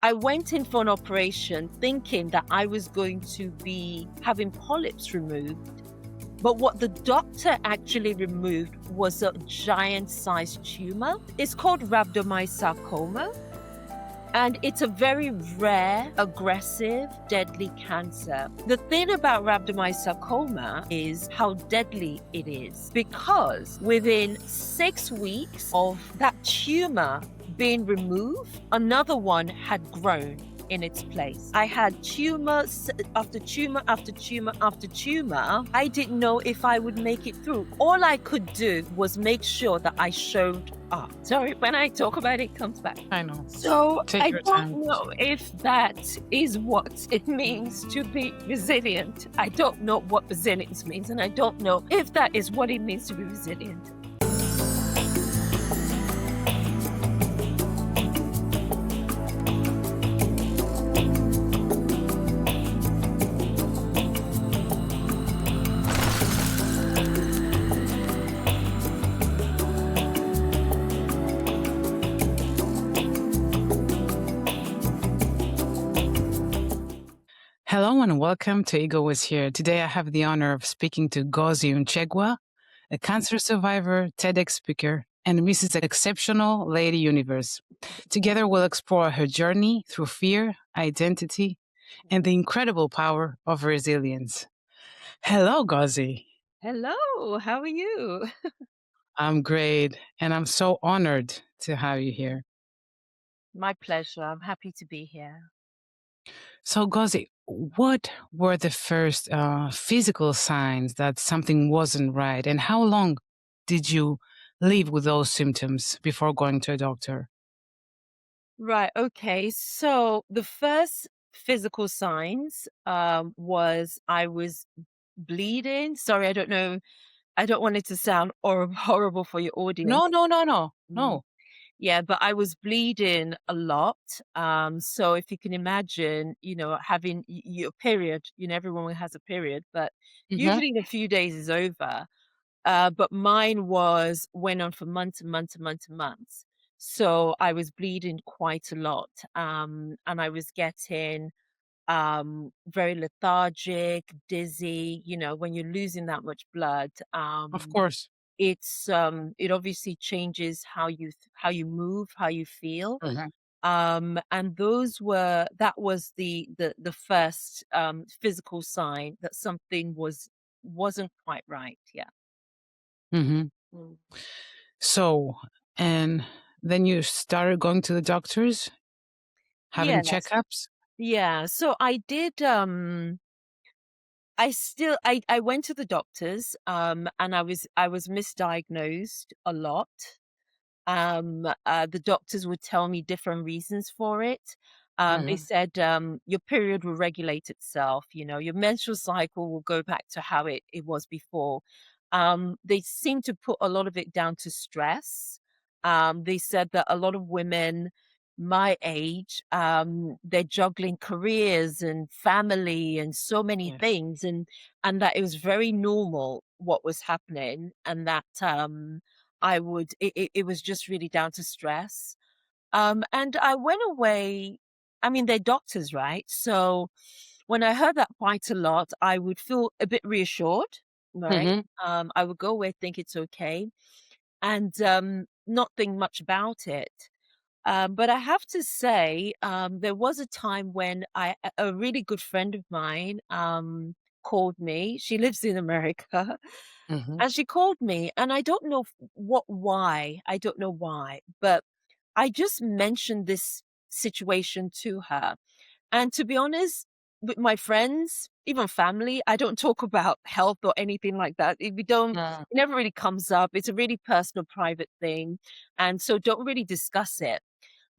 I went in for an operation thinking that I was going to be having polyps removed. But what the doctor actually removed was a giant sized tumor. It's called rhabdomyosarcoma. And it's a very rare, aggressive, deadly cancer. The thing about rhabdomyosarcoma is how deadly it is, because within 6 weeks of that tumor being removed, another one had grown in its place. I had tumor after tumor after tumor after tumor. I didn't know if I would make it through. All I could do was make sure that I showed up. Sorry, when I talk about it, it comes back. I know. So Take I your don't time. know if that is what it means to be resilient. I don't know what resilience means, and I don't know if that is what it means to be resilient. Hello and welcome to Ego is Here. Today I have the honor of speaking to Ngozi Onwuchekwa, a cancer survivor, TEDx speaker, and Mrs. Exceptional Lady Universe. Together we'll explore her journey through fear, identity, and the incredible power of resilience. Hello, Ngozi. Hello, how are you? I'm great, and I'm so honored to have you here. My pleasure. I'm happy to be here. So, Ngozi, what were the first physical signs that something wasn't right, and how long did you live with those symptoms before going to a doctor? Right. Okay. So the first physical signs was I was bleeding. Sorry, I don't know. I don't want it to sound horrible for your audience. No. Yeah, but I was bleeding a lot. So if you can imagine, having your period, everyone has a period, but Hmm. usually in a few days is over. But mine went on for months and months and months and months. So I was bleeding quite a lot. And I was getting very lethargic, dizzy, when you're losing that much blood. Of course. It obviously changes how you move, how you feel. Mhm. And that was the first physical sign that something wasn't quite right. Yeah. Hmm. Mm. So, and then you started going to the doctors, having Yes. checkups? Yeah. So I did I went to the doctors and I was misdiagnosed a lot. The doctors would tell me different reasons for it. They Hmm. said your period will regulate itself, your menstrual cycle will go back to how it was before. They seem to put a lot of it down to stress. They said that a lot of women my age, they're juggling careers and family and so many Yes. things, and that it was very normal what was happening, and that it was just really down to stress. And I went away. I mean, they're doctors, right? So when I heard that quite a lot, I would feel a bit reassured, right? Hmm. I would go away, think it's okay, and not think much about it. But I have to say, there was a time when a really good friend of mine called me. She lives in America, Hmm. and she called me, and I don't know why. I don't know why, but I just mentioned this situation to her. And to be honest, with my friends, even family, I don't talk about health or anything like that. It never really comes up. It's a really personal, private thing. And so don't really discuss it.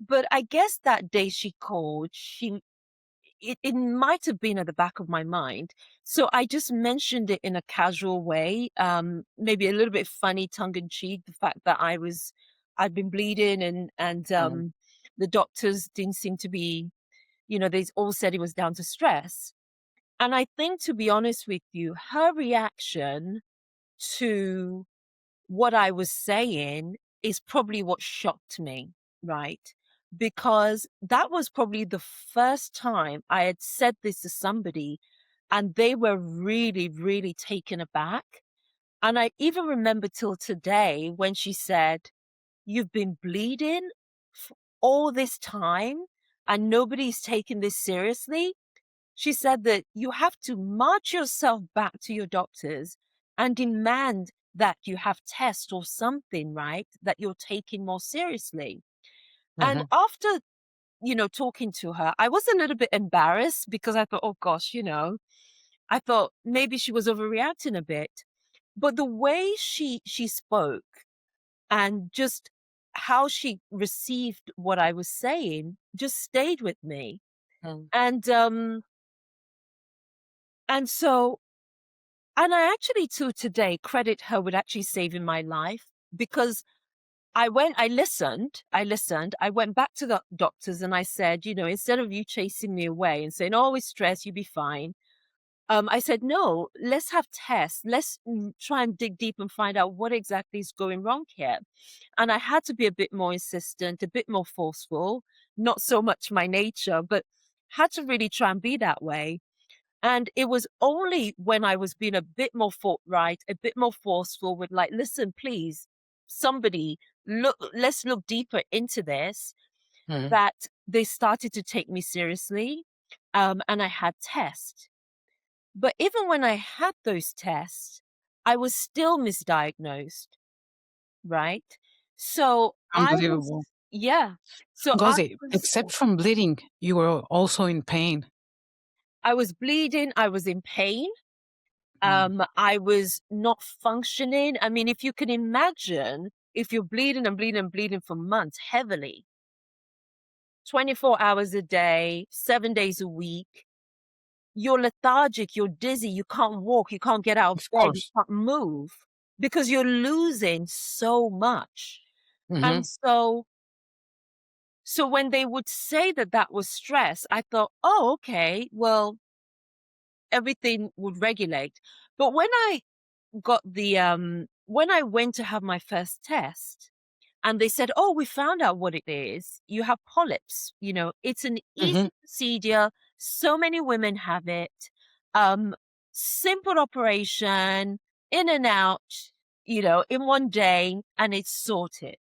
But I guess that day she called, it might have been at the back of my mind. So I just mentioned it in a casual way, maybe a little bit funny, tongue in cheek, the fact that I'd been bleeding and the doctors didn't seem to be, they all said it was down to stress. And I think, to be honest with you, her reaction to what I was saying is probably what shocked me, right? because that was probably the first time I had said this to somebody and they were really, really taken aback. And I even remember till today when she said, "You've been bleeding all this time and nobody's taken this seriously." She said that you have to march yourself back to your doctors and demand that you have tests or something, right? That you're taking more seriously. And Mhm. after, talking to her, I was a little bit embarrassed because I thought, oh gosh, I thought maybe she was overreacting a bit. But the way she spoke and just how she received what I was saying just stayed with me. Mm. And so and I actually to today credit her with actually saving my life because I listened, I went back to the doctors and I said, instead of you chasing me away and saying, oh, it's stress, you'll be fine. I said, no, let's have tests. Let's try and dig deep and find out what exactly is going wrong here. And I had to be a bit more insistent, a bit more forceful, not so much my nature, but had to really try and be that way. And it was only when I was being a bit more forthright, a bit more forceful with like, listen, please, somebody let's look deeper into this, Mhm. that they started to take me seriously. And I had tests. But even when I had those tests, I was still misdiagnosed, right? So I was, Unbelievable. yeah. So Ngozi, except from bleeding, you were also in pain. I was bleeding, I was in pain. Mm. I was not functioning. I mean, if you can imagine, if you're bleeding and bleeding and bleeding for months heavily, 24 hours a day, 7 days a week, you're lethargic, you're dizzy, you can't walk, you can't get out of Of bed, you course. can't move because you're losing so much. And Mhm. so when they would say that that was stress, I thought, oh, okay, well, everything would regulate. But when I went to have my first test and they said, "Oh, we found out what it is. You have polyps." It's an Mhm. easy procedure. So many women have it. Um, Simple operation, in and out, in one day, and it's sorted.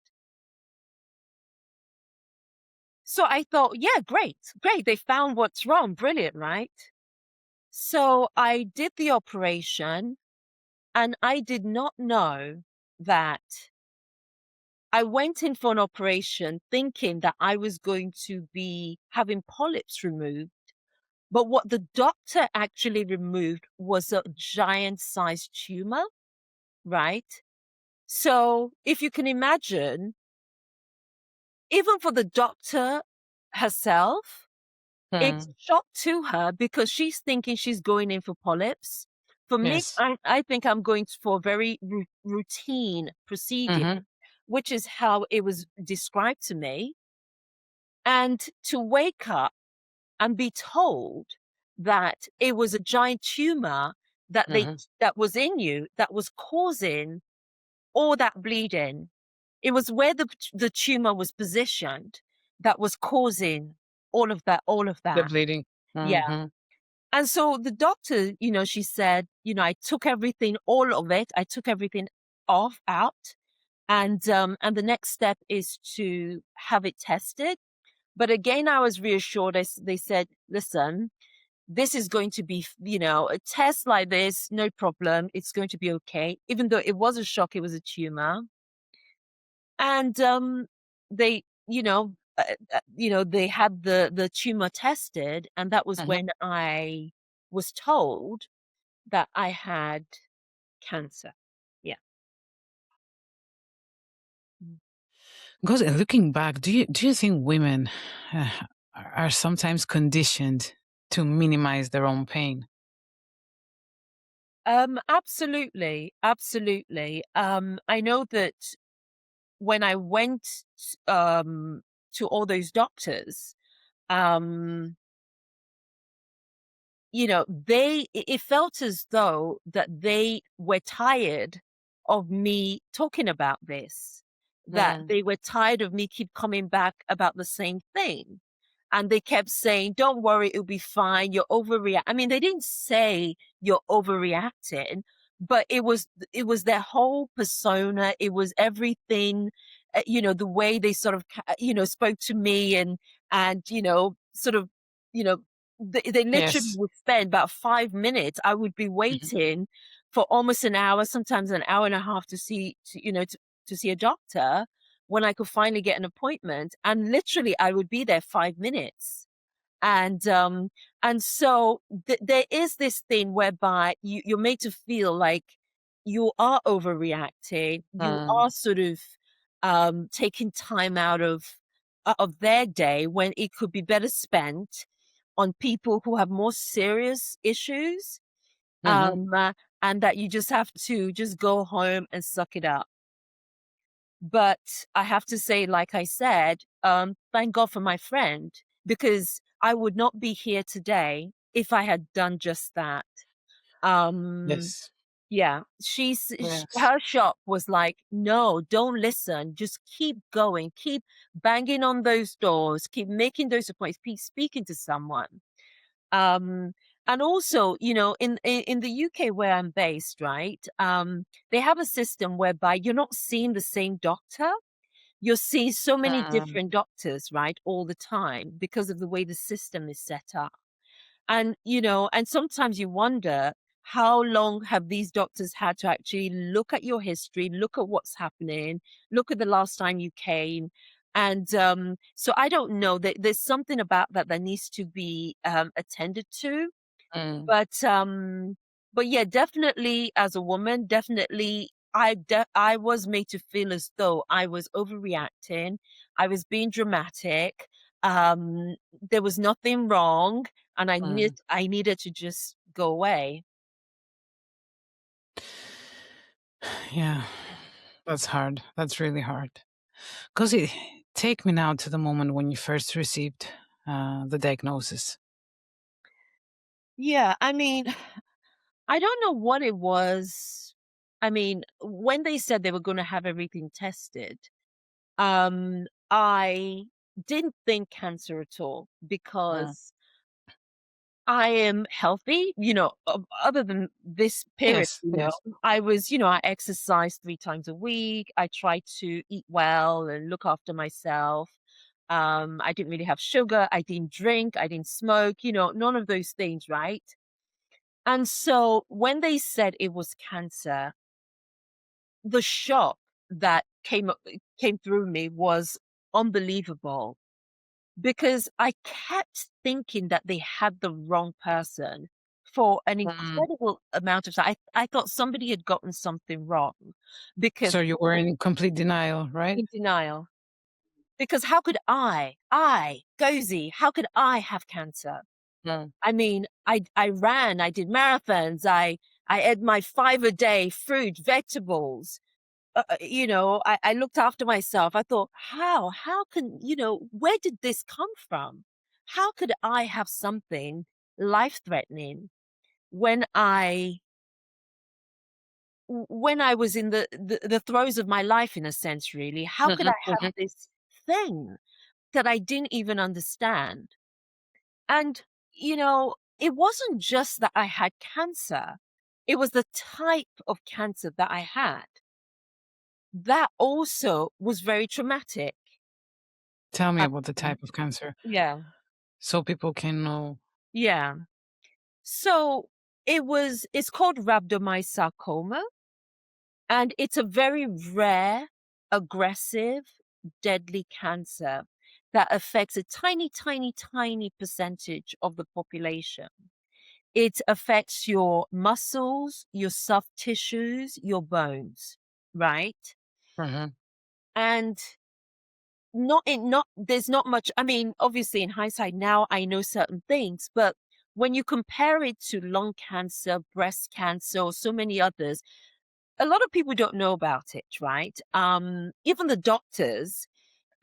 So I thought, yeah, great, great. They found what's wrong. Brilliant, right? So I did the operation and I did not know that I went in for an operation thinking that I was going to be having polyps removed. But what the doctor actually removed was a giant sized tumor, right? So if you can imagine, even for the doctor herself, it's Mm. shock to her because she's thinking she's going in for polyps. For me, Yes. I think I'm going for a very routine procedure, Mhm. which is how it was described to me. And to wake up and be told that it was a giant tumor Mhm. that was in you that was causing all that bleeding. It was where the tumor was positioned that was causing all of The that. bleeding. Yeah. Mhm. And so the doctor, she said, I took everything, all of it, I took everything off out. And the next step is to have it tested. But again, I was reassured. They said, listen, this is going to be, a test like this, no problem. It's going to be okay. Even though it was a shock, it was a tumor. And they, they had the tumor tested, and that was Mhm. when I was told that I had cancer. Yeah. Mm. Because looking back, do you think women uh, are sometimes conditioned to minimize their own pain? Absolutely, absolutely. I know that when I went um to all those doctors, um, it felt as though that they were tired of me talking about this. that Mm. they were tired of me keep coming back about the same thing. And they kept saying, "Don't worry, it'll be fine. You're overreact." I mean, they didn't say you're overreacting, but it was their whole persona. It was everything, the way they sort of, spoke to me, and sort of, you know, they literally Yes. would spend about 5 minutes. I would be Mhm. waiting for almost an hour, sometimes an hour and a half to see a doctor when I could finally get an appointment. And literally I would be there 5 minutes. And so there is this thing whereby you're made to feel like you are overreacting, you Mm. are sort of taking time out of their day when it could be better spent on people who have more serious issues, Mhm. and that you just have to just go home and suck it up. But I have to say, like I said, thank God for my friend, because I would not be here today if I had done just that. Um, Yes. yeah, Yes. her shop was like, "No, don't listen. Just keep going. Keep banging on those doors. Keep making those appointments. Keep speaking to someone." Um, and also, in the UK where I'm based, right? They have a system whereby you're not seeing the same doctor. You're seeing so many Mm. different doctors, right, all the time because of the way the system is set up. And sometimes you wonder, how long have these doctors had to actually look at your history, look at what's happening, look at the last time you came? And so I don't know that there's something about that that needs to be attended to. Mm. But yeah, definitely as a woman, definitely I was made to feel as though I was overreacting. I was being dramatic. Um, there was nothing wrong, and I needed Mm. I needed to just go away. Yeah. That's hard. That's really hard. Cozy, take me now to the moment when you first received the diagnosis. Yeah, I mean, I don't know what it was. I mean, when they said they were going to have everything tested, I didn't think cancer at all Mm. because I am healthy, other than this period, Yes. Yes. I exercise 3 times a week. I try to eat well and look after myself. I didn't really have sugar. I didn't drink. I didn't smoke, none of those things, right? And so when they said it was cancer, the shock that came through me was unbelievable, because I kept thinking that they had the wrong person for an Mm. incredible amount of time. I thought somebody had gotten something wrong, because So you were in complete denial, right? in denial. Because how could Gozi, how could I have cancer? Mm. I mean, I ran, I did marathons, I ate my 5 a day, fruit, vegetables. I looked after myself. I thought, how can, where did this come from? How could I have something life threatening when I was in the throes of my life, in a sense, really? How could Mhm. I have Mhm. this thing that I didn't even understand? And, it wasn't just that I had cancer. It was the type of cancer that I had. That also was very traumatic. Tell me about the Um, type of cancer yeah, so people can know. yeah. So it's called rhabdomyosarcoma, and it's a very rare, aggressive, deadly cancer that affects a tiny, tiny, tiny percentage of the population. It affects your muscles, your soft tissues, your bones, right? Mhm. And not there's not much. I mean, obviously in hindsight now I know certain things, but when you compare it to lung cancer, breast cancer, or so many others, a lot of people don't know about it, right? Even the doctors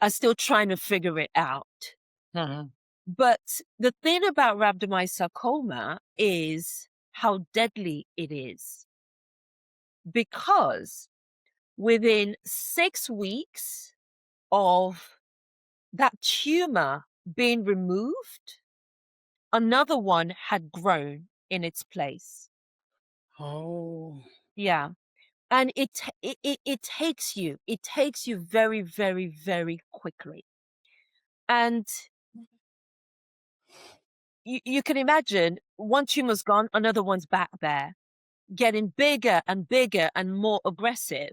are still trying to figure it out. Mhm. But the thing about rhabdomyosarcoma is how deadly it is, because Within 6 weeks of that tumor being removed, another one had grown in its place. Oh. Yeah. And it takes you very, very, very quickly. And you can imagine one tumor's gone, another one's back there, getting bigger and bigger and more aggressive.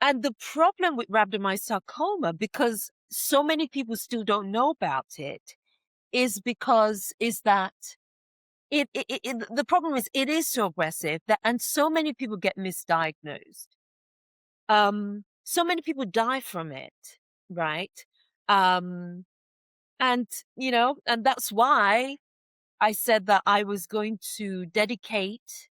And the problem with rhabdomyosarcoma, because so many people still don't know about it, is that the problem is it is so aggressive that, and so many people get misdiagnosed. So many people die from it, right? Um, and and that's why I said that I was going to dedicate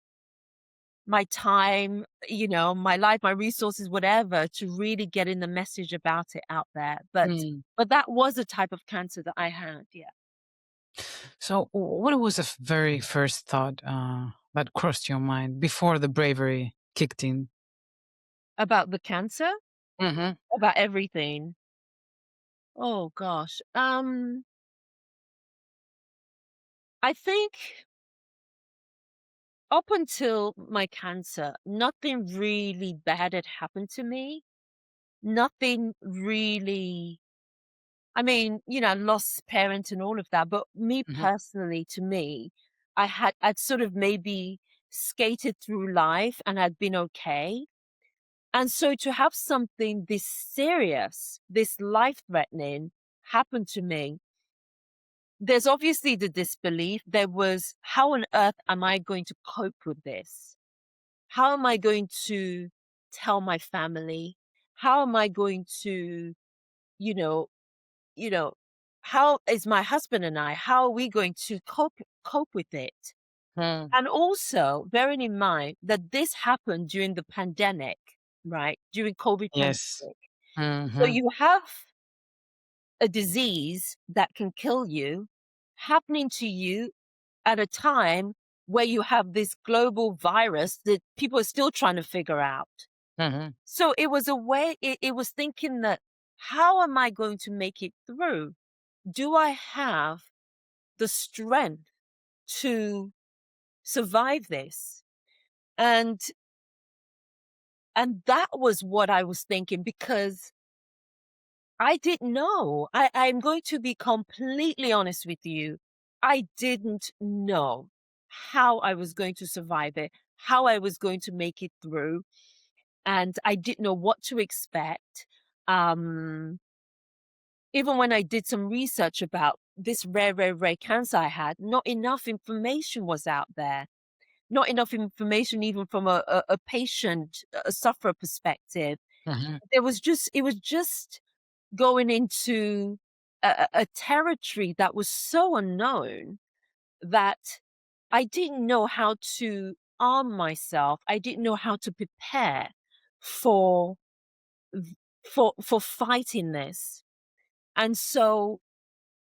my time, my life, my resources, whatever, to really getting the message about it out there. Mm. But that was a type of cancer that I had, yeah. So, what was the very first thought that crossed your mind before the bravery kicked in? About the cancer, Hmm. about everything. Oh gosh. I think up until my cancer, nothing really bad had happened to me. Nothing really, I mean, I lost parents and all of that, but me Hmm. personally, to me, I'd sort of maybe skated through life and I'd been okay. And so to have something this serious, this life-threatening happen to me, there's obviously the disbelief. There was, how on earth am I going to cope with this? How am I going to tell my family? How am I going to, you know, you know, how is my husband and how are we going to cope with it? Mm. And also bearing in mind that this happened during the pandemic, right? During COVID Yes. pandemic. So Hmm. you have a disease that can kill you happening to you at a time where you have this global virus that people are still trying to figure out. Hmm. So it was a way, it was thinking that, how am I going to make it through? Do I have the strength to survive this? And that was what I was thinking, because I didn't know. I'm going to be completely honest with you. I didn't know how I was going to survive it, how I was going to make it through, and I didn't know what to expect. Um, Even when I did some research about this rare, rare, rare cancer I had, not enough information was out there. Not enough information, even from a patient, a sufferer perspective. Hmm. It was just going into a territory that was so unknown that I didn't know how to arm myself. I didn't know how to prepare for for fighting this. And so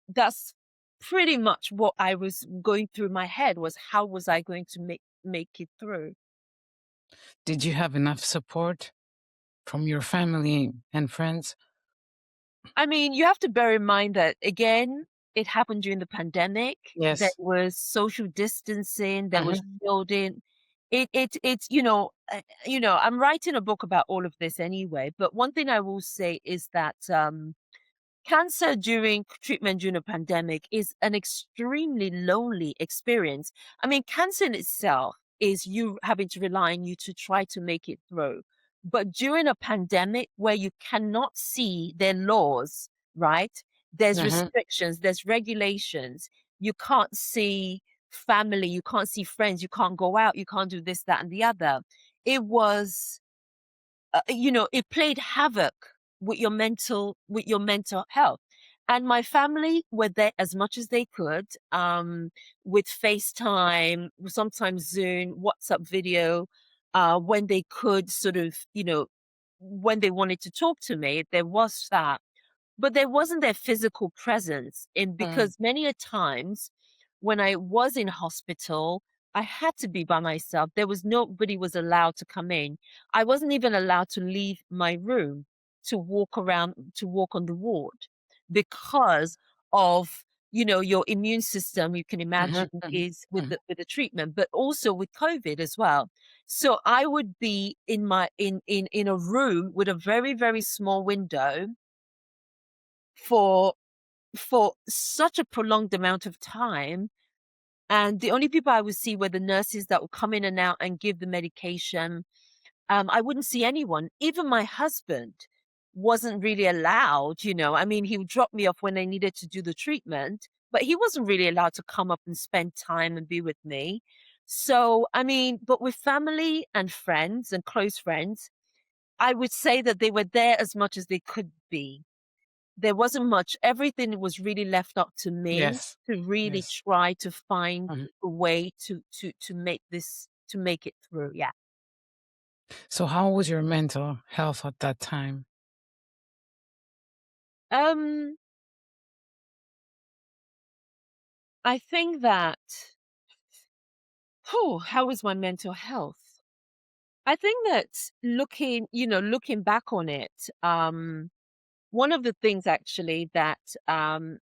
that's pretty much what I was going through my head, was how was I going to make it through. Did you have enough support from your family and friends? I mean, you have to bear in mind that, again, it happened during the pandemic. There Yes. was social distancing, there was Hmm. shielding. It's I'm writing a book about all of this anyway. But one thing I will say is that cancer during treatment during a pandemic is an extremely lonely experience. I mean, cancer in itself is you having to rely on you to try to make it through. But during a pandemic where you cannot see their laws, right? There's Hmm. restrictions, there's regulations. You can't see family, you can't see friends, you can't go out, you can't do this, that, and the other. It was it played havoc with your mental health. And my family were there as much as they could, with FaceTime, sometimes Zoom, WhatsApp video, when they could sort of, when they wanted to talk to me, there was that. But there wasn't their physical presence in, Hmm. because many a times when I was in hospital, I had to be by myself. There was nobody was allowed to come in. I wasn't even allowed to leave my room to walk around, to walk on the ward because of, your immune system, you can Mhm, imagine, mhm, is with mhm. the treatment, but also with COVID as well. So I would be in my in a room with a very, very small window for such a prolonged amount of time, and the only people I would see were the nurses that would come in and out and give the medication. I wouldn't see anyone. Even my husband wasn't really allowed, I mean, he would drop me off when I needed to do the treatment, but he wasn't really allowed to come up and spend time and be with me. So, I mean, but with family and friends and close friends, I would say that they were there as much as they could be. There wasn't much. Everything was really left up to me Yes, to really yes. try to find Mhm. a way to make it through. Yeah. So how was your mental health at that time? Um, I think that how was my mental health? I think that looking back on it, one of the things actually that I'm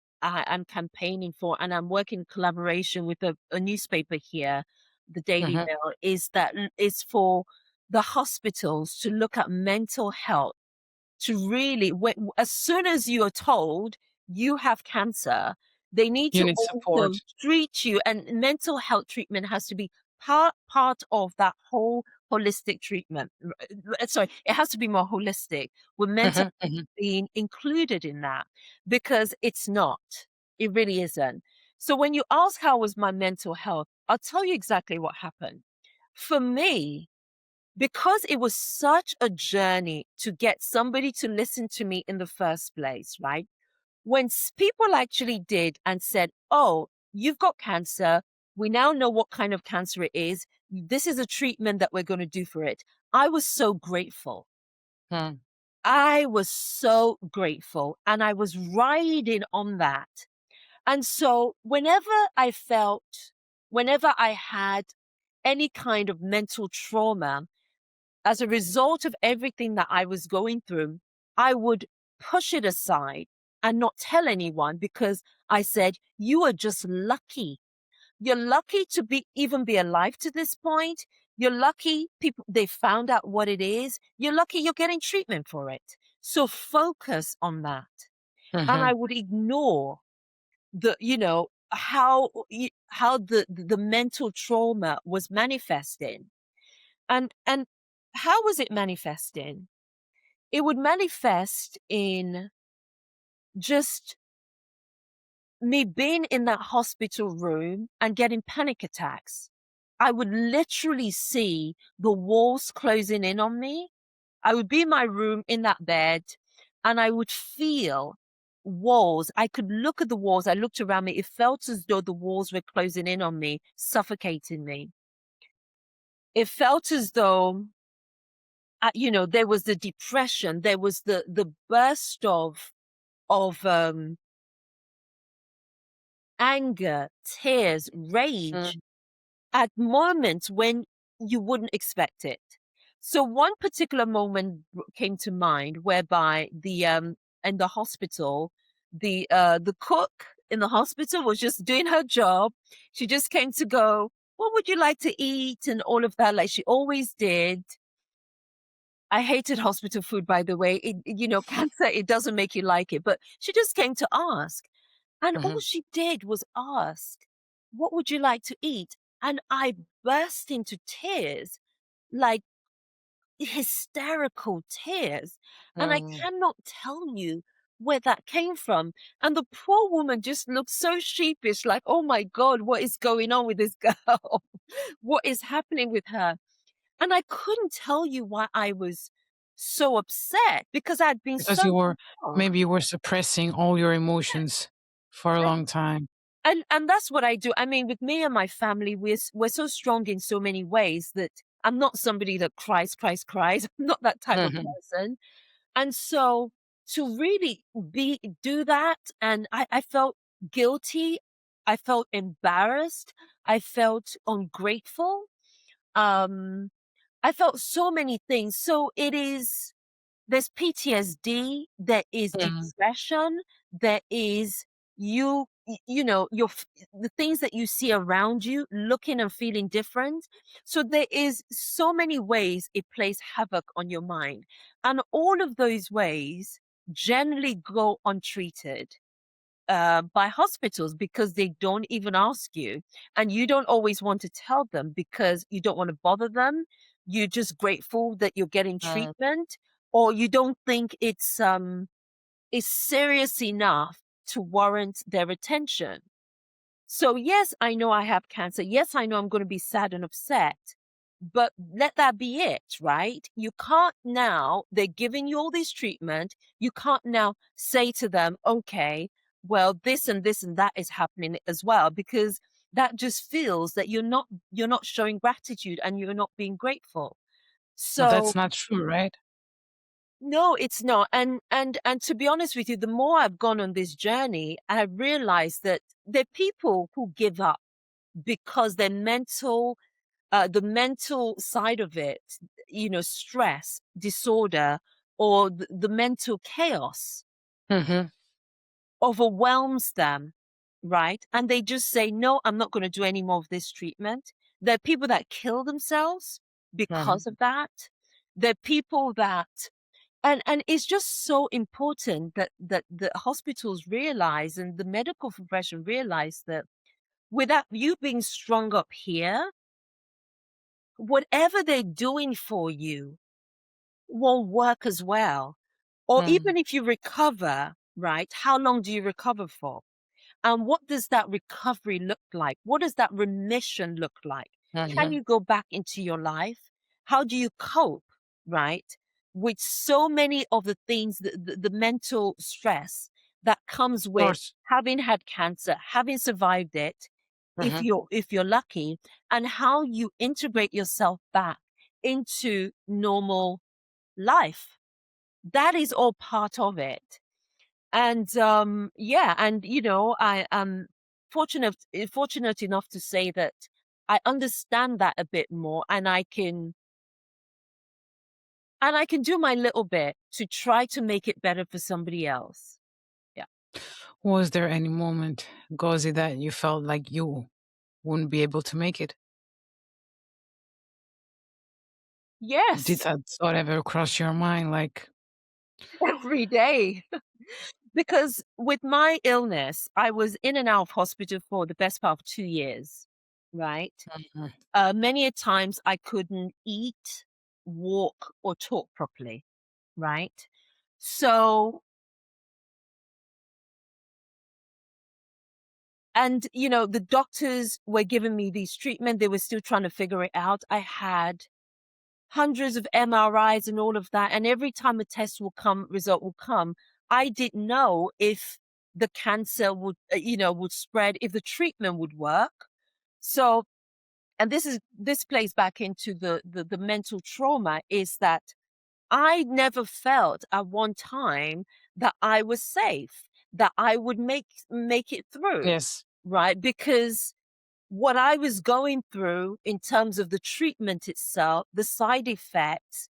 campaigning for, and I'm working in collaboration with a newspaper here, the Daily Mhm. Mail, is for the hospitals to look at mental health, to really, as soon as you are told you have cancer, they need You to need support. also treat you, and mental health treatment has to be part of that whole holistic treatment. Sorry, it has to be more holistic, with mental Mhm, mhm. being included in that, because it's not. It really isn't. So when you ask how was my mental health, I'll tell you exactly what happened. For me, because it was such a journey to get somebody to listen to me in the first place, right? When people actually did and said, "Oh, you've got cancer. We now know what kind of cancer it is. This is a treatment that we're going to do for it." I was so grateful. Mm, I was so grateful, and I was riding on that. And so whenever I had any kind of mental trauma, as a result of everything that I was going through, I would push it aside and not tell anyone, because I said, "You are just lucky. You're lucky to be alive to this point. You're lucky people they found out what it is. You're lucky you're getting treatment for it. So focus on that." And I mhm. would ignore how the mental trauma was manifesting. And how was it manifesting? It would manifest in just me being in that hospital room and getting panic attacks. I would literally see the walls closing in on me. I would be in my room in that bed, and I would feel walls. I could look at the walls. I looked around me. It felt as though the walls were closing in on me, suffocating me. It felt as though there was the depression, there was the burst of anger, tears, rage Mm, at moments when you wouldn't expect it. So one particular moment came to mind whereby the in the hospital, the cook in the hospital was just doing her job. She just came to go, "What would you like to eat?" and all of that, like she always did. I hated hospital food, by the way. Cancer, it doesn't make you like it, but she just came to ask. And all mhm. she did was ask, "What would you like to eat?" And I burst into tears, like hysterical tears. And I Mm. cannot tell you where that came from. And the poor woman just looked so sheepish, like, "Oh my God, what is going on with this girl? What is happening with her?" And I couldn't tell you why I was so upset, because I'd been Because so maybe wrong. you were suppressing all your emotions for a long time. And that's what I do. I mean, with me and my family, we're so strong in so many ways that I'm not somebody that cries, cries, cries. I'm not that type of Mhm. person. And so to really be do that, and I felt guilty. I felt embarrassed. I felt ungrateful. Um, I felt so many things. So there's PTSD, there is Mm. depression, there is you know, the things that you see around you looking and feeling different. So there is so many ways it plays havoc on your mind. And all of those ways generally go untreated by hospitals because they don't even ask you. And you don't always want to tell them because you don't want to bother them. You're just grateful that you're getting Mm. treatment, or you don't think it's serious enough to warrant their attention. So, yes, I know I have cancer. Yes, I know I'm going to be sad and upset, but let that be it, right? You can't now, they're giving you all this treatment. You can't now say to them, okay, well, this and this and that is happening as well, because that just feels that you're not showing gratitude and you're not being grateful. Well, So that's not true, right? no, it's not. And to be honest with you, the more I've gone on this journey, I realized that there are people who give up because the mental side of it, stress, disorder, or the mental chaos Hmm. overwhelms them, right? And they just say, no, I'm not going to do any more of this treatment. There are people that kill themselves because Hmm. of that. There are people that and it's just so important that the hospitals realize and the medical profession realize that without you being strung up here, whatever they're doing for you won't work as well. Or Hmm. even if you recover, right? How long do you recover for? And what does that recovery look like? What does that remission look like? Can Hmm. you go back into your life? How do you cope, right? With so many of the things, the mental stress that comes Of with course. having had cancer, having survived it, Hmm. if you're lucky, and how you integrate yourself back into normal life. That is all part of it. And yeah, and I am fortunate enough to say that I understand that a bit more, and I can do my little bit to try to make it better for somebody else. Yeah. Was there any moment, Gozi, that you felt like you wouldn't be able to make it? Did Yes. that thought ever cross your mind? Like, Every day. Because with my illness, I was in and out of hospital for the best part of 2 years, right? mhm, Many a times I couldn't eat, walk, or talk properly, right? So, and the doctors were giving me these treatment. They were still trying to figure it out. I had hundreds of MRIs and all of that. And every time a test will come, result will come, I didn't know if the cancer would spread, if the treatment would work. So, and this plays back into the mental trauma is that I never felt at one time that I was safe, that I would make it through, yes, right? Because what I was going through in terms of the treatment itself, the side effects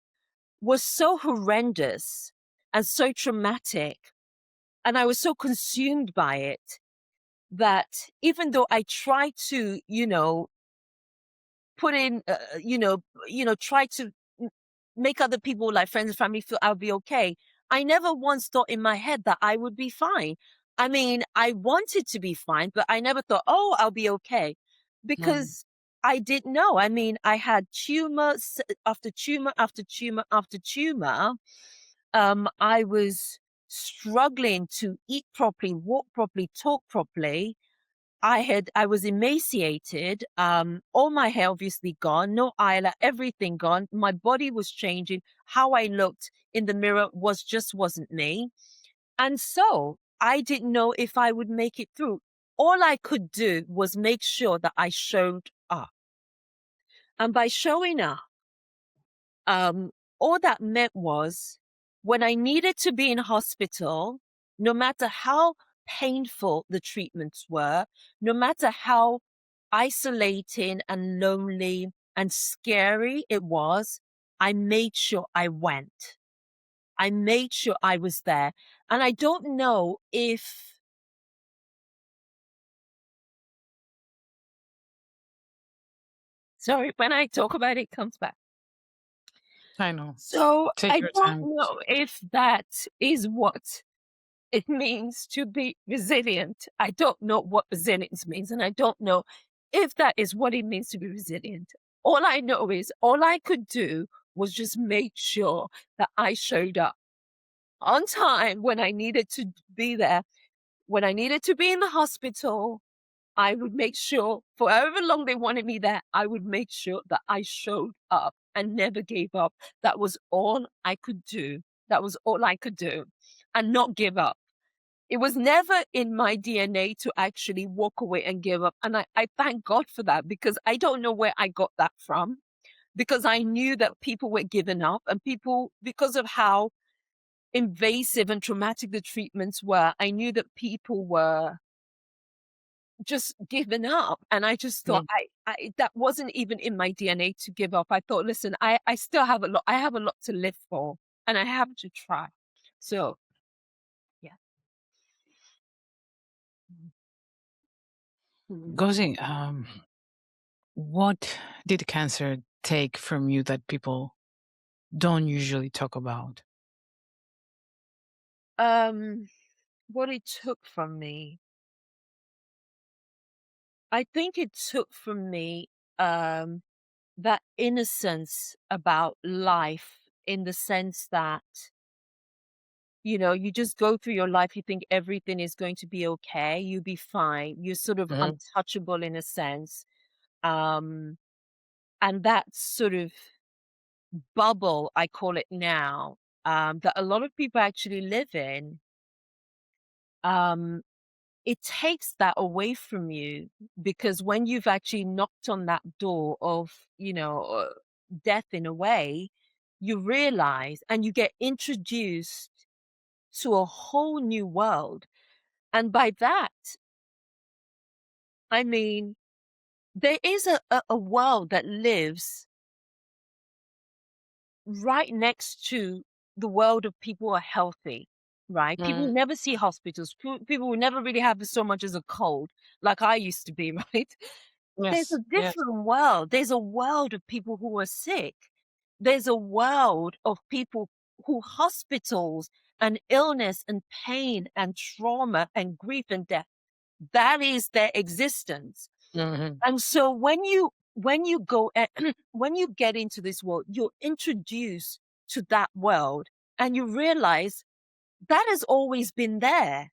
was so horrendous and so traumatic. And I was so consumed by it that even though I tried to, put in, try to m- make other people like friends and family feel I'll be okay. I never once thought in my head that I would be fine. I mean, I wanted to be fine, but I never thought, oh, I'll be okay mm, because I didn't know. I mean, I had tumor after tumor after tumor after tumor. I was struggling to eat properly, walk properly, talk properly. I was emaciated, all my hair obviously gone, no eyeliner, everything gone. My body was changing. How I looked in the mirror wasn't me. And so I didn't know if I would make it through. All I could do was make sure that I showed up. And by showing up, um, all that meant was when I needed to be in hospital, no matter how painful the treatments were, no matter how isolating and lonely and scary it was, I made sure I went. I made sure I was there. And I don't know if, sorry, when I talk about it, it comes back. I know. So Take I your don't time. know if that is what it means to be resilient. I don't know what resilience means, and I don't know if that is what it means to be resilient. All I know is all I could do was just make sure that I showed up on time when I needed to be there. When I needed to be in the hospital, I would make sure for however long they wanted me there, I would make sure that I showed up and never gave up. That was all I could do. That was all I could do, and not give up. It was never in my DNA to actually walk away and give up. And I thank God for that, because I don't know where I got that from, because I knew that people were giving up, and people, because of how invasive and traumatic the treatments were, I knew that people were just giving up. And I just thought Mm. I that wasn't even in my DNA to give up. I thought, listen, I still have a lot, I have a lot to live for, and I have to try. So yeah. Mhm. Gozi, what did cancer take from you that people don't usually talk about? Um what it took from me, I think it took from me um that innocence about life, in the sense that, you just go through your life, you think everything is going to be okay, you'll be fine, you're sort of Hmm. untouchable in a sense. Um, and that sort of bubble, I call it now, that a lot of people actually live in, um, it takes that away from you, because when you've actually knocked on that door of, death in a way, you realize and you get introduced to a whole new world. And by that, I mean, there is a world that lives right next to the world of people who are healthy, right? People Mm. who never see hospitals, people who never really have so much as a cold, like I used to be, right? There's a Yes, yes. different world. There's a world of people who are sick. There's a world of people who hospitals and illness and pain and trauma and grief and death, that is their existence. Hmm. And so when you go when you get into this world, you're introduced to that world, and you realize that has always been there.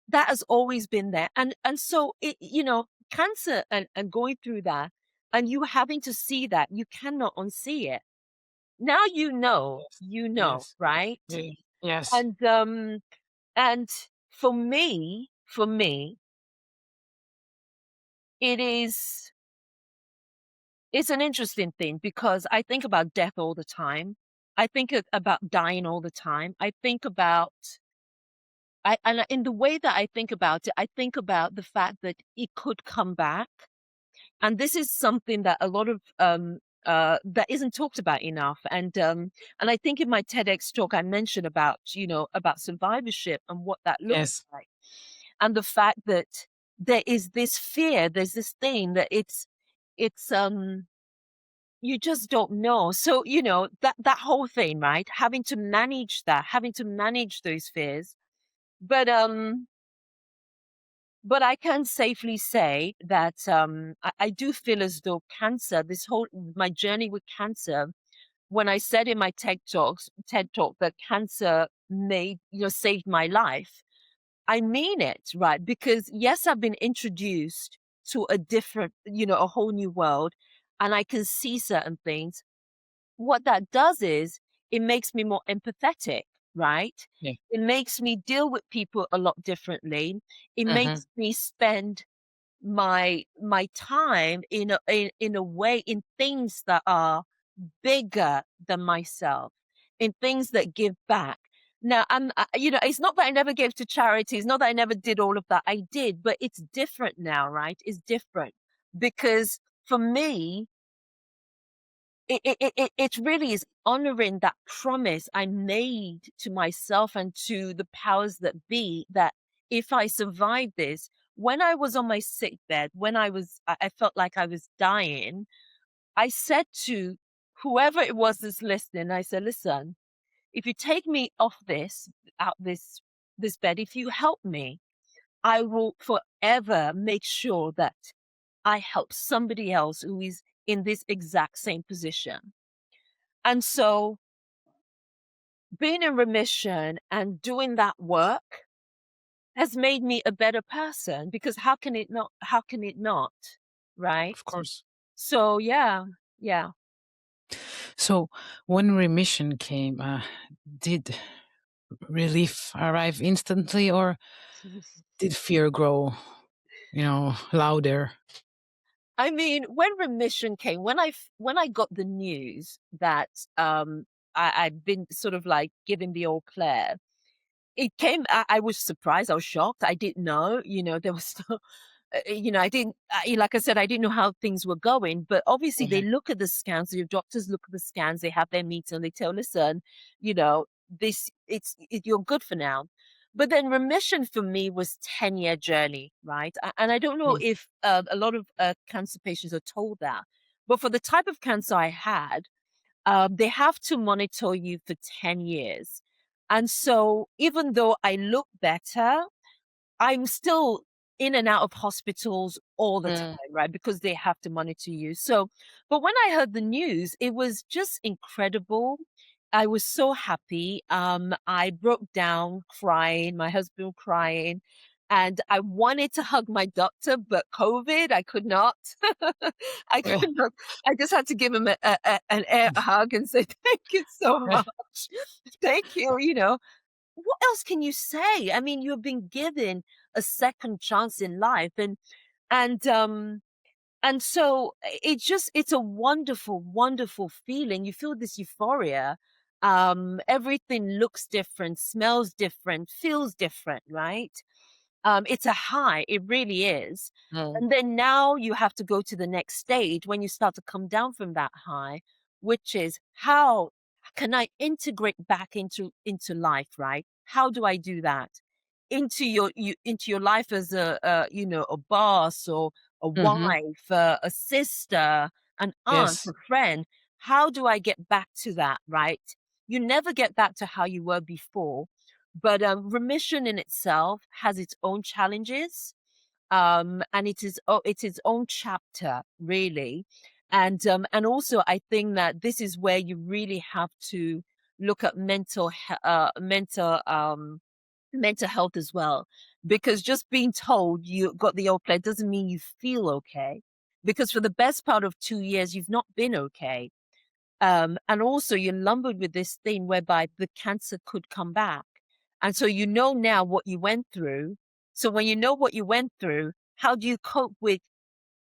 That has always been there. And so cancer and going through that, and you having to see that, you cannot unsee it. Now Yes, yes, right? yes, yes, And for me, it is it's an interesting thing, because I think about death all the time. I think about dying all the time. I think about and in the way that I think about it, I think about the fact that it could come back. And this is something that a lot of that isn't talked about enough. And I think in my TEDx talk I mentioned about survivorship and what that looks yes. like. And the fact that there is this fear, there's this thing that it's you just don't know. So, that whole thing, right? Having to manage that, having to manage those fears. But but I can safely say that I do feel as though cancer, this whole my journey with cancer, when I said in my TED talk that cancer saved my life, I mean it, right? Because yes, I've been introduced to a whole new world, and I can see certain things. What that does is it makes me more empathetic, right? Yeah. It makes me deal with people a lot differently. It Hmm. makes me spend my time in a way, in things that are bigger than myself, in things that give back. Now, it's not that I never gave to charity. It's not that I never did all of that. I did, but it's different now, right? It's different because for me, it really is honoring that promise I made to myself and to the powers that be that if I survive this, when I was on my sick bed, when I felt like I was dying, I said to whoever it was that's listening, I said, listen, if you take me off out this bed, if you help me, I will forever make sure that I help somebody else who is in this exact same position. And so being in remission and doing that work has made me a better person because how can it not? Right? Of course. So yeah, yeah. So when remission came, did relief arrive instantly, or did fear grow, louder? I mean, when remission came, when I got the news that I'd been sort of like given the all clear, it came. I was surprised. I was shocked. I didn't know. There was no, I didn't. Like I said, I didn't know how things were going. But obviously, they Mhm. look at the scans. Your doctors look at the scans. They have their meeting. And they tell, listen, you know, you're good for now. But then remission for me was 10-year journey, right? And I don't know Mm, if a lot of cancer patients are told that, but for the type of cancer I had, they have to monitor you for 10 years. And so even though I look better, I'm still in and out of hospitals all the time, mm, right? Because they have to monitor you. So, but when I heard the news, it was just incredible. I was so happy. I broke down crying, my husband crying, and I wanted to hug my doctor, but COVID, I could not. I yeah. could not. I just had to give him an air hug and say, thank you so much. Thank you. What else can you say? I mean, you've been given a second chance in life and um and so it's a wonderful, wonderful feeling. You feel this euphoria. Everything looks different, smells different, feels different, right? It's a high, it really is. Mm, And then now you have to go to the next stage when you start to come down from that high, which is how can I integrate back into life, right? How do I do that? Into your life as a boss or a mhm. wife, a sister, an aunt, a Yes, friend. How do I get back to that, right? You never get back to how you were before, but remission in itself has its own challenges, and it's its own chapter, really. And also, I think that this is where you really have to look at mental health as well, because just being told you got the all clear doesn't mean you feel okay. Because for the best part of 2 years, you've not been okay. And also you're lumbered with this thing whereby the cancer could come back. And so you know now what you went through. So when you know what you went through, how do you cope with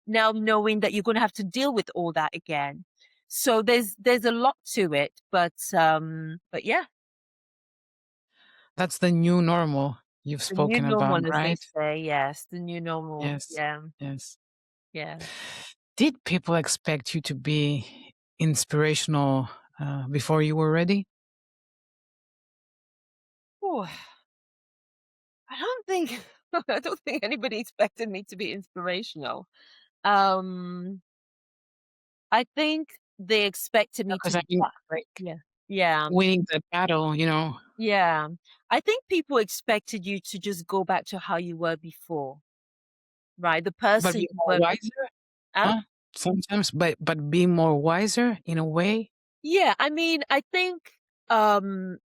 now knowing that you're going to have to deal with all that again? So there's a lot to it, but yeah, that's the new normal you've the new spoken about, normal, as they right? say. Yes, the new normal. Yes, Yeah, yes. yeah. Did people expect you to be inspirational before you were ready? Ooh, I don't think I don't think anybody expected me to be inspirational. Um, I think they expected me to Because I mean, like yeah. Yeah. winning the battle. Yeah. I think people expected you to just go back to how you were before, right? The But person be you more were wiser, huh? huh? Sometimes, but be more wiser in a way. Yeah, I mean, um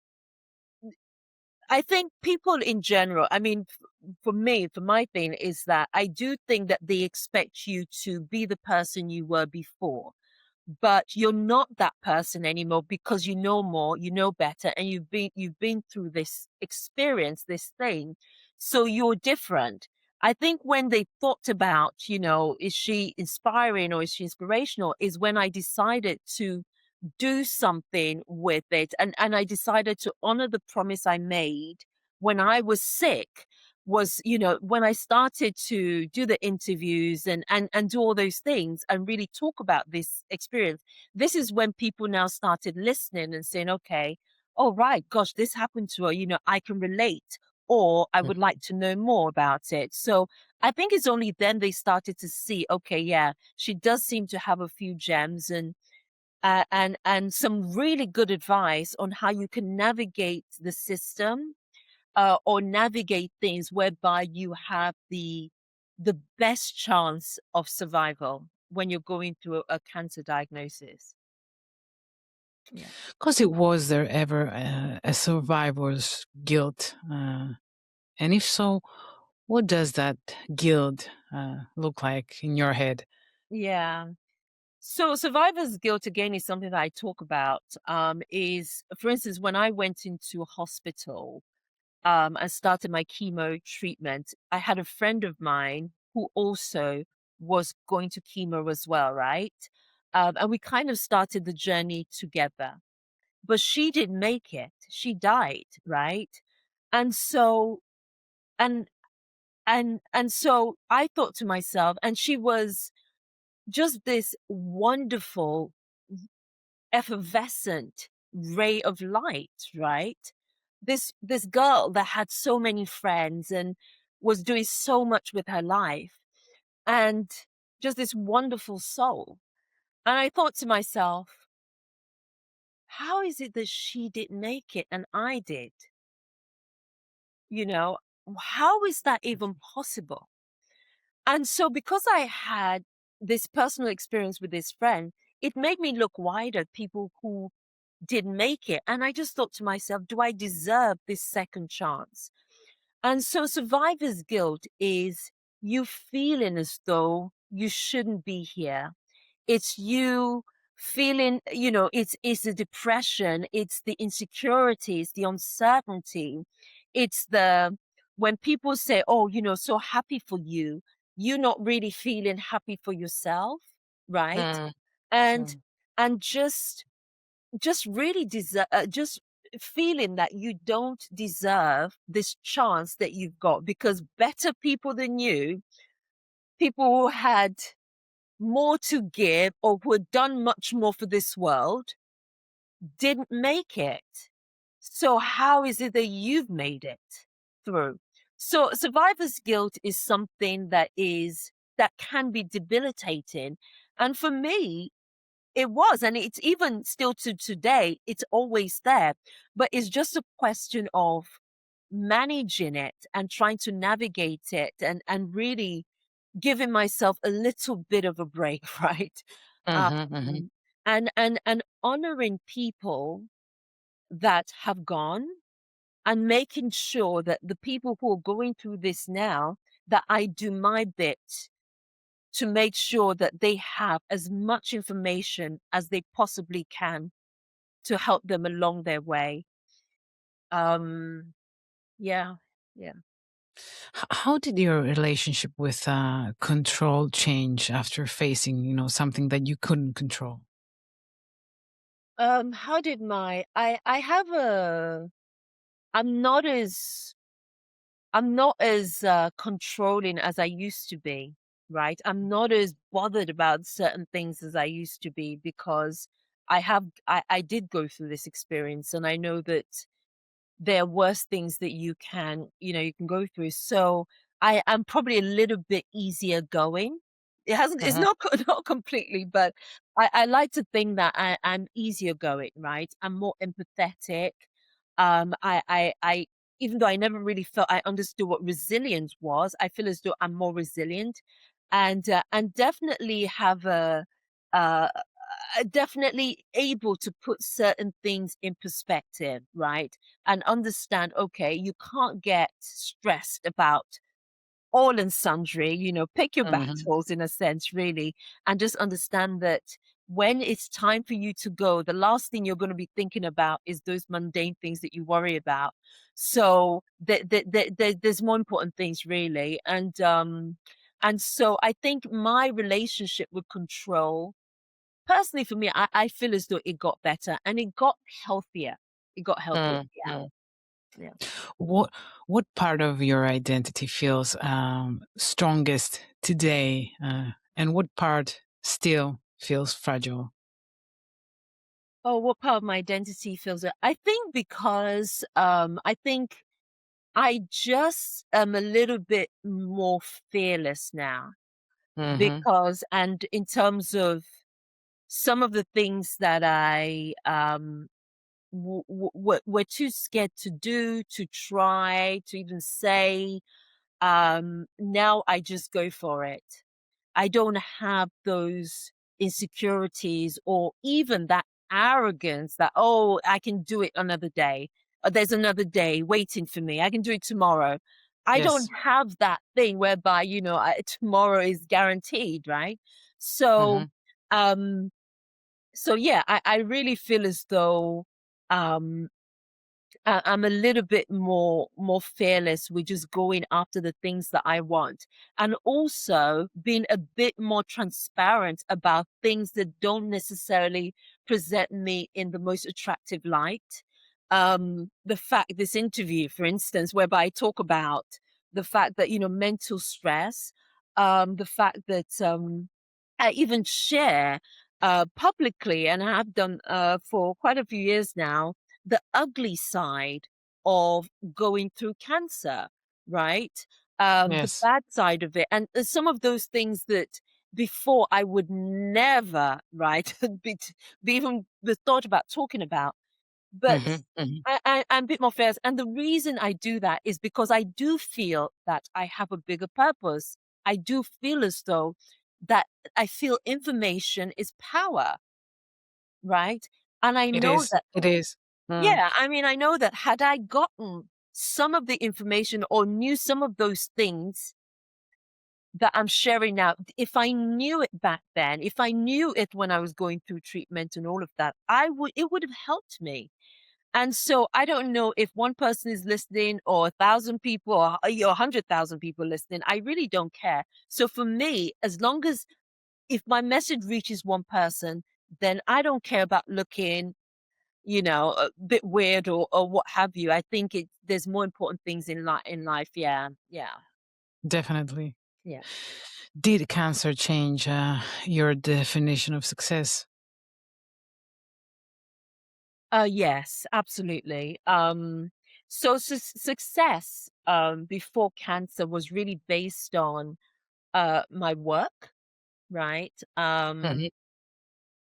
I think people in general, I mean, for me, for my thing is that I do think that they expect you to be the person you were before, but you're not that person anymore because you know more, you know better, and you've been through this experience, this thing. So you're different. I think when they thought about, is she inspiring or is she inspirational, is when I decided to do something with it. And I decided to honor the promise I made when I was sick. Was, when I started to do the interviews and do all those things and really talk about this experience, this is when people now started listening and saying, okay, oh right, gosh, this happened to her, I can relate, or I would like to know more about it. So I think it's only then they started to see, okay, yeah, she does seem to have a few gems, and some really good advice on how you can navigate the system, or navigate things whereby you have the best chance of survival when you're going through a cancer diagnosis. Yeah. Because it was there ever a survivor's guilt? And if so, what does that guilt look like in your head? Yeah. So survivor's guilt again is something that I talk about. Is, for instance, when I went into hospital, and started my chemo treatment, I had a friend of mine who also was going to chemo as well, right? And we kind of started the journey together, but she didn't make it. She died, right? And so, and and so I thought to myself, and she was just this wonderful, effervescent ray of light, right? This girl that had so many friends and was doing so much with her life, and just this wonderful soul. And I thought to myself, how is it that she didn't make it and I did? You know, how is that even possible? And so because I had this personal experience with this friend, it made me look wider at people who didn't make it. And I just thought to myself, do I deserve this second chance? And so survivor's guilt is you feeling as though you shouldn't be here. It's you feeling, it's the depression, it's the insecurities, the uncertainty. It's the when people say, "Oh, so happy for you," you're not really feeling happy for yourself, right? Mm, And true. and just really just feeling that you don't deserve this chance that you've got because better people than you, people who had more to give or who had done much more for this world, didn't make it. So how is it that you've made it through? So survivor's guilt is something that can be debilitating. And for me, it was, and it's even still to today, it's always there. But it's just a question of managing it and trying to navigate it and really giving myself a little bit of a break, right? Hmm, hmm. Um, and honoring people that have gone and making sure that the people who are going through this now, that I do my bit to make sure that they have as much information as they possibly can to help them along their way. Um, yeah, yeah. How did your relationship with control change after facing, something that you couldn't control? How did I have a I'm not as controlling as I used to be, right? I'm not as bothered about certain things as I used to be because I did go through this experience, and I know that there are worse things that you can go through. So I am probably a little bit easier going. It's Hmm. not not completely, but I like to think that I'm easier going, right? I'm more empathetic. I even though I never really felt I understood what resilience was, I feel as though I'm more resilient, and definitely have uh, definitely able to put certain things in perspective, right? And understand, okay, you can't get stressed about all and sundry, pick your Hmm. battles in a sense, really, and just understand that when it's time for you to go, the last thing you're going to be thinking about is those mundane things that you worry about. So there's more important things, really, and so I think my relationship with control personally for me, I feel as though it got better and it got healthier. It got healthier. Mm, Yeah. mm. Yeah. What what part of your identity feels strongest today, and what part still feels fragile? Oh, what part of my identity feels it? I think because I think I just am a little bit more fearless now Hmm. because and in terms of some of the things that I were too scared to do, to try, to even say, now I just go for it. I don't have those insecurities or even that arrogance that, oh, I can do it another day. Or there's another day waiting for me. I can do it tomorrow. I don't Yes. have that thing whereby, tomorrow is guaranteed, right? So, Hmm. um, so yeah, I really feel as though, um, I'm a little bit more fearless with just going after the things that I want, and also being a bit more transparent about things that don't necessarily present me in the most attractive light. The fact this interview, for instance, whereby I talk about the fact that mental stress, the fact that I even share publicly, and I have done for quite a few years now, the ugly side of going through cancer, right? The Yes. bad side of it. And some of those things that before I would never, right, be even the thought about talking about. But Hmm. Hmm. I'm a bit more fair. And the reason I do that is because I do feel that I have a bigger purpose. I do feel as though that I feel information is power, right? And I It know is. that It is. Mm. yeah, I mean, I know that had I gotten some of the information or knew some of those things that I'm sharing now, if I knew it back then, if I knew it when I was going through treatment and all of that, it would have helped me. And so I don't know if one person is listening or 1,000 people or 100,000 people listening. I really don't care. So for me, as long as if my message reaches one person, then I don't care about looking a bit weird or what have you. I think there's more important things in life. Yeah. Yeah. Definitely. Yeah. Did cancer change your definition of success? Yes, absolutely. So success before cancer was really based on my work, right? Hmm.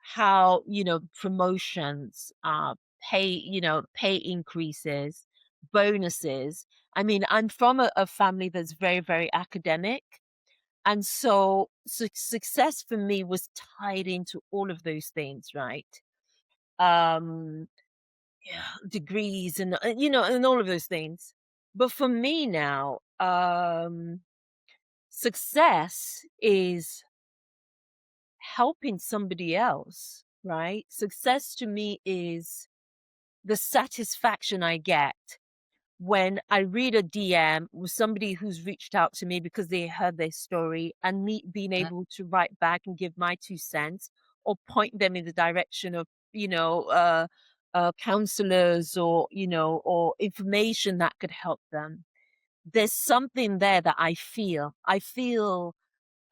How, promotions, pay increases, bonuses. I mean, I'm from a family that's very, very academic. And so success for me was tied into all of those things, right? Um, yeah, degrees and all of those things. But for me now, success is helping somebody else, right? Success to me is the satisfaction I get when I read a DM with somebody who's reached out to me because they heard their story and me being able to write back and give my 2 cents or point them in the direction of, counselors or information that could help them. There's something there that I feel. I feel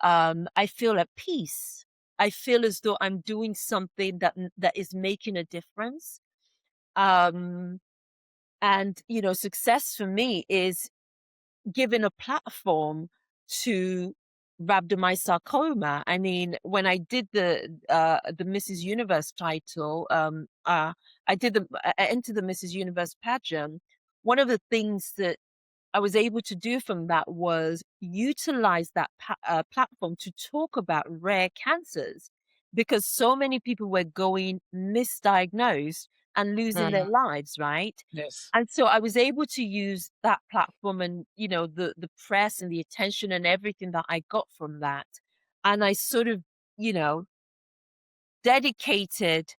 at peace. I feel as though I'm doing something that is making a difference. Um, and success for me is giving a platform to rhabdomyosarcoma. I mean, when I did the Mrs. Universe title, I entered the Mrs. Universe pageant. One of the things that I was able to do from that was utilize that platform to talk about rare cancers because so many people were going misdiagnosed and losing their Mm. lives, right? Yes. And so I was able to use that platform and the press and the attention and everything that I got from that. And I sort of, you know, dedicated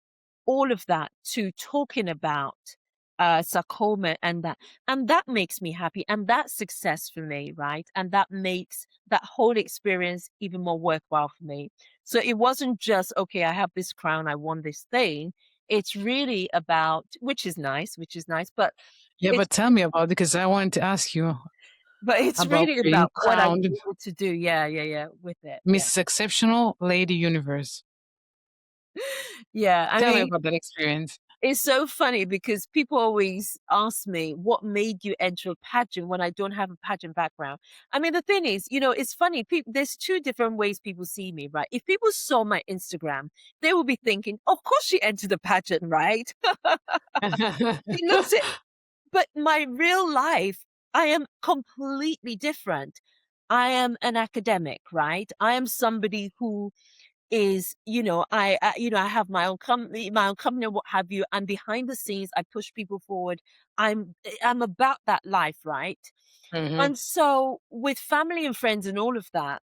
all of that to talking about sarcoma and that makes me happy, and that's success for me, right? And that makes that whole experience even more worthwhile for me. So it wasn't just, okay, I have this crown, I won this thing. It's really about, which is nice, Yeah, it's but tell me about it because I wanted to ask you it's about really being about what I was crowned able to do. Yeah, yeah, yeah, with it. Yeah. Mrs. Exceptional Lady Universe. Yeah, I Tell me mean, about that experience. it's so funny because people always ask me, what made you enter a pageant when I don't have a pageant background? I mean, the thing is, it's funny. There's two different ways people see me, right? If people saw my Instagram, they will be thinking, of course she entered a pageant, right? She looks it. But my real life, I am completely different. I am an academic, right? I am somebody who is, I have my own company, what have you, and behind the scenes I push people forward. I'm about that life, right? Hmm. And so with family and friends and all of that,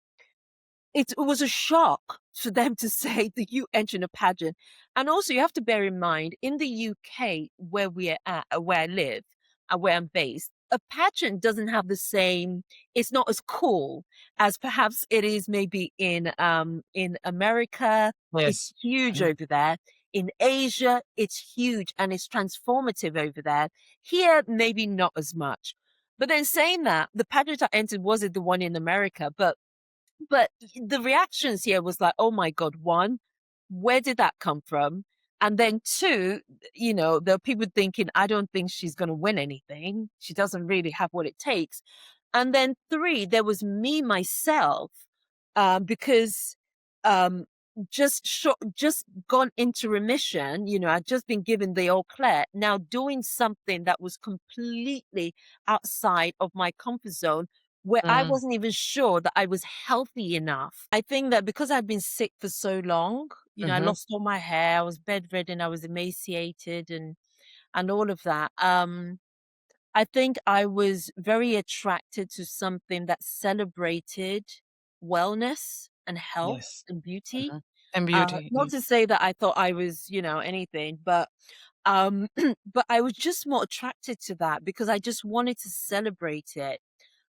it was a shock for them to say that you entered a pageant. And also you have to bear in mind, in the UK where we're at, where I live, and where I'm based, a pageant doesn't have the same, it's not as cool as perhaps it is maybe in America. It's Yes. huge over there. In Asia, it's huge and it's transformative over there. Here, maybe not as much. But then saying that, the pageant I entered wasn't the one in America, but the reactions here was like, "Oh my God, 1, where did that come from?" And then 2, there are people thinking, "I don't think she's gonna win anything. She doesn't really have what it takes." And then 3, there was me myself, because, um, just gone into remission, I'd just been given the all clear, now doing something that was completely outside of my comfort zone, where I Hmm. wasn't even sure that I was healthy enough. I think that because I'd been sick for so long, I Hmm. lost all my hair, I was bedridden, I was emaciated and all of that. I think I was very attracted to something that celebrated wellness and health Yes. and beauty. Hmm. And beauty. Not to say that I thought I was, anything, but but I was just more attracted to that because I just wanted to celebrate it.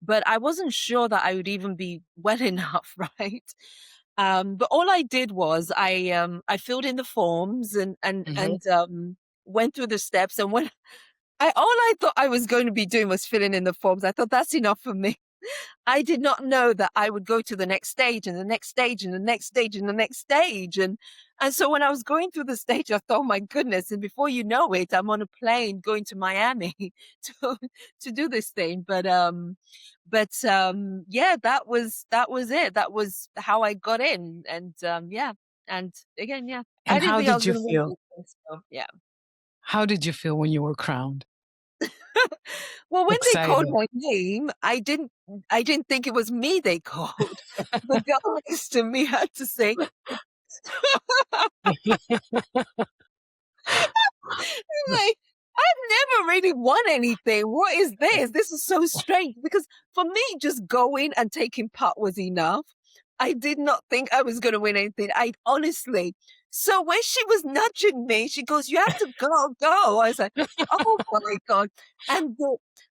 But I wasn't sure that I would even be well enough, right? But all I did was I filled in the forms Hmm. and went through the steps, and when all I thought I was going to be doing was filling in the forms. I thought that's enough for me. I did not know that I would go to the next stage and the next stage and the next stage and the next stage. And so when I was going through the stage, I thought, oh my goodness. And before you know it, I'm on a plane going to Miami to to do this thing. But yeah, that was it. That was how I got in. And yeah. And again, yeah. I And didn't how think I was did you gonna win feel? this thing. So yeah. How did you feel when you were crowned? Well, when they called Excited. my name, I didn't think it was me they called. The girl next to me had to say, like, I've never really won anything. What is this? This is so strange because for me, just going and taking part was enough. I did not think I was going to win anything. I honestly. So when she was nudging me, she goes, "You have to go, go." I was like, "Oh my God." And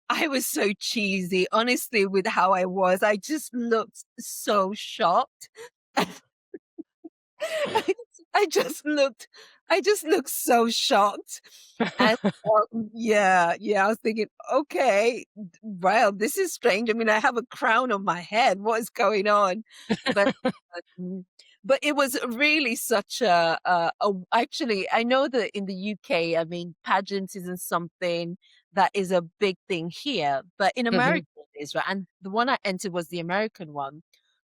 I was so cheesy, honestly, with how I was. I just looked so shocked. I, I just looked, I just looked so shocked. And yeah, yeah, I was thinking, okay, well, this is strange. I mean, I have a crown on my head. What is going on? But um, but it was really such actually, I know that in the UK, I mean, pageants isn't something that is a big thing here, but in Hmm. America it is, right? And the one I entered was the American one.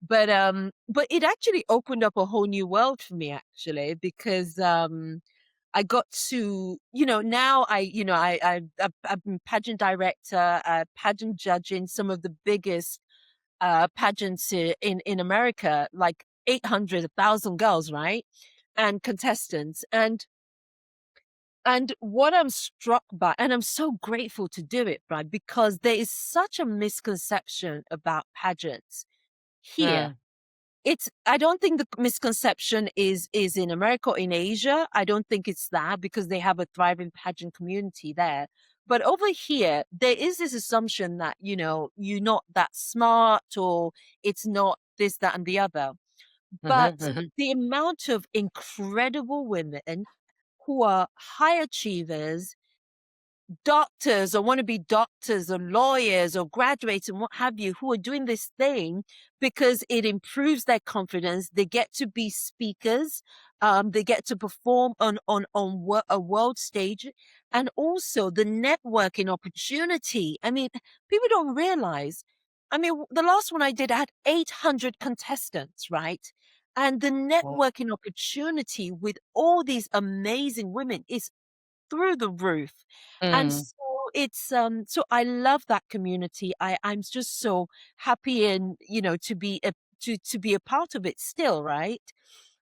But it actually opened up a whole new world for me actually because I got to, now I've been pageant director, pageant judging some of the biggest pageants in America, like 800, 1,000 girls, right? And contestants. And what I'm struck by, and I'm so grateful to do it, right? Because there is such a misconception about pageants here. It's I don't think the misconception is in America or in Asia. I don't think it's that because they have a thriving pageant community there. But over here, there is this assumption that, you're not that smart or it's not this, that, and the other. Mhm, But mhm. the amount of incredible women who are high achievers, doctors or want to be doctors or lawyers or graduates and what have you, who are doing this thing because it improves their confidence. They get to be speakers. They get to perform a world stage, and also the networking opportunity. I mean, people don't realize. I mean, the last one I did, I had 800 contestants, right? And the Well, networking opportunity with all these amazing women is through the roof. And mm, so so I love that community. I'm just so happy and, to be a part of it still, right?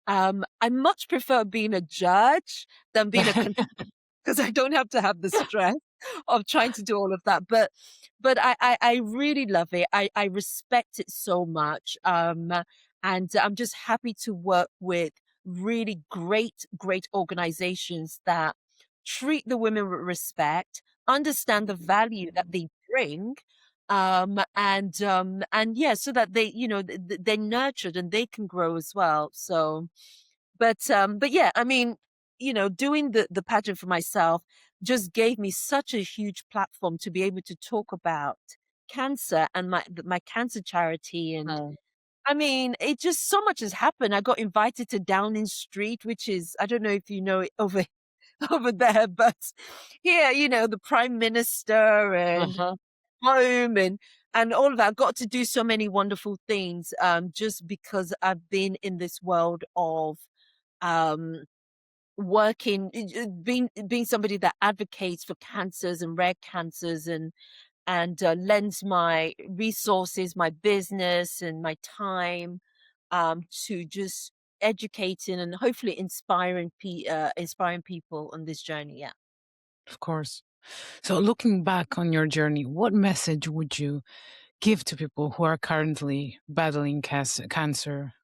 I much prefer being a judge than being a because I don't have to have the stress of trying to do all of that. But I really love it. I respect it so much. And I'm just happy to work with really great organizations that treat the women with respect, understand the value that they bring, and yeah, so that they, they're nurtured and they can grow as well. So but yeah, I mean, doing the pageant for myself just gave me such a huge platform to be able to talk about cancer and my cancer charity. And mm. I mean, it just so much has happened. I got invited to Downing Street, which is, I don't know if you know it over over there, but here, the prime minister and Uh-huh. home and all of that. I've got to do so many wonderful things just because I've been in this world of um working being somebody that advocates for cancers and rare cancers and lends my resources, my business and my time to just educating and hopefully inspiring people on this journey. Yeah. Of course. So, looking back on your journey, what message would you give to people who are currently battling cancer,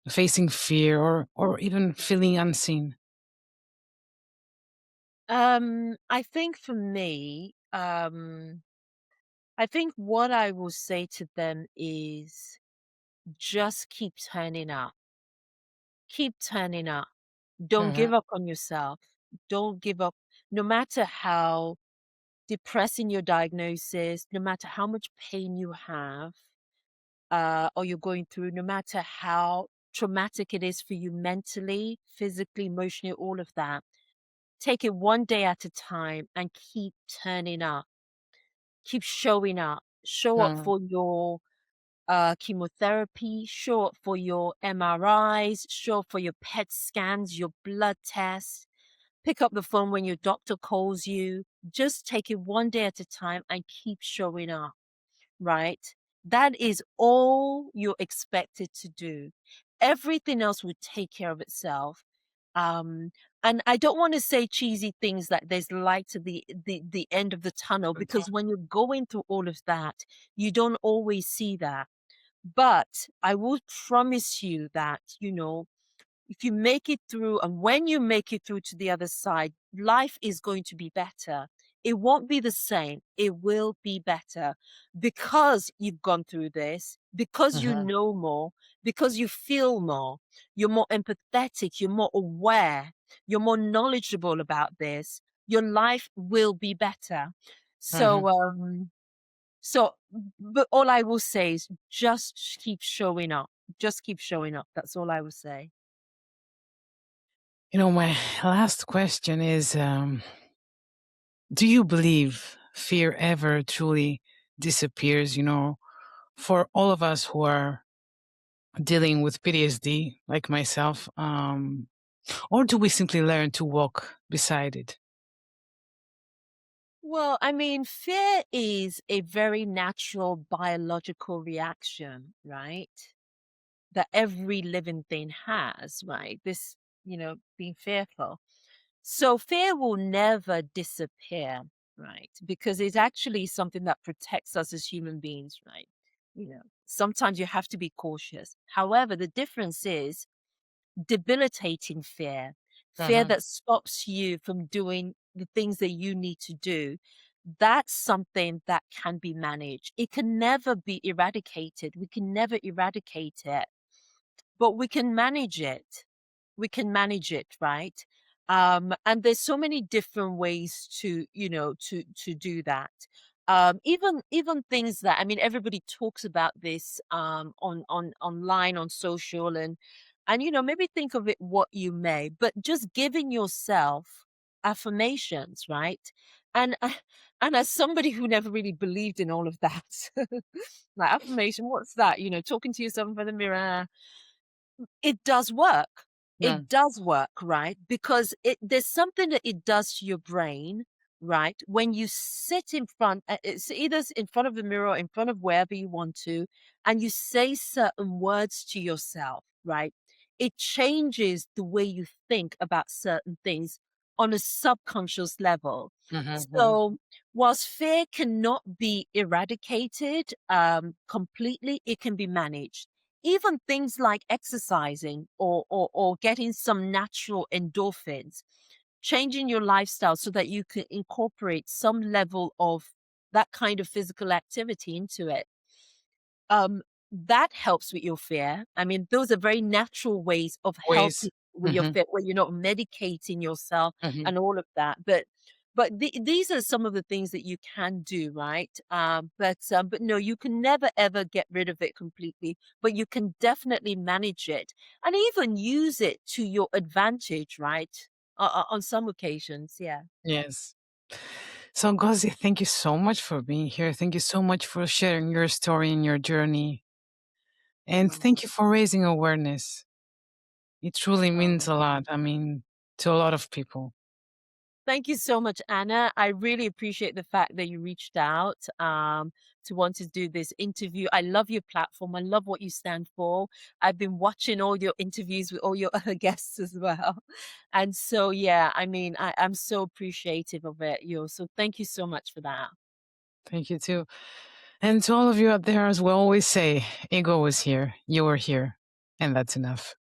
facing fear, or even feeling unseen? I think for me, I think what I will say to them is just keep turning up. Keep turning up. Don't Mhm, give up on yourself. Don't give up. No matter how depressing your diagnosis, no matter how much pain you have, or you're going through, no matter how traumatic it is for you mentally, physically, emotionally, all of that, take it one day at a time and keep turning up. Keep showing up. Show up mm, for your chemotherapy, show up for your MRIs, show up for your PET scans, your blood tests. Pick up the phone when your doctor calls you. Just take it one day at a time and keep showing up, right? That is all you're expected to do. Everything else will take care of itself. Um, and I don't want to say cheesy things like there's light at the end of the tunnel because when you're going through all of that, you don't always see that. But I will promise you that, if you make it through and when you make it through to the other side, life is going to be better. It won't be the same. It will be better because you've gone through this, because you mhm, know more, because you feel more, you're more empathetic, you're more aware, you're more knowledgeable about this. Your life will be better. mhm. So, but all I will say is just keep showing up. Just keep showing up. That's all I will say. My last question is, do you believe fear ever truly disappears? For all of us who are dealing with PTSD, like myself, or do we simply learn to walk beside it? Well, I mean, fear is a very natural biological reaction, right? That every living thing has, right? This, being fearful. So fear will never disappear, right? Because it's actually something that protects us as human beings, right? Sometimes you have to be cautious. However, the difference is debilitating fear, fear Mhm. that stops you from doing the things that you need to do. That's something that can be managed. It can never be eradicated. We can never eradicate it, but we can manage it. We can manage it, right? And there's so many different ways to, to do that. Even things that, I mean, everybody talks about this on online, on social, and maybe think of it what you may, but just giving yourself affirmations, right? And and as somebody who never really believed in all of that, like affirmation, what's that? Talking to yourself in front of the mirror, it does work. It Mm. does work, right? Because there's something that it does to your brain, right? When you sit in front, it's either in front of the mirror or in front of wherever you want to, and you say certain words to yourself, right? It changes the way you think about certain things on a subconscious level. Mhm, mhm. So, whilst fear cannot be eradicated completely, it can be managed. Even things like exercising or getting some natural endorphins, changing your lifestyle so that you can incorporate some level of that kind of physical activity into it. Um, that helps with your fear. I mean, those are very natural ways of Ways. helping with your Mhm, fear, where you're not medicating yourself mhm. and all of that. But these are some of the things that you can do, right? But no, you can never ever get rid of it completely. But you can definitely manage it and even use it to your advantage, right? On some occasions, yeah. Yes. So, Ngozi, thank you so much for being here. Thank you so much for sharing your story and your journey. And thank you for raising awareness. It truly means Oh. a lot. I mean, to a lot of people. Thank you so much, Anna. I really appreciate the fact that you reached out to want to do this interview. I love your platform. I love what you stand for. I've been watching all your interviews with all your other guests as well. And so, yeah, I mean, I'm so appreciative of it. So thank you so much for that. Thank you too. And to all of you out there, as we always say, ego is here, you are here, and that's enough.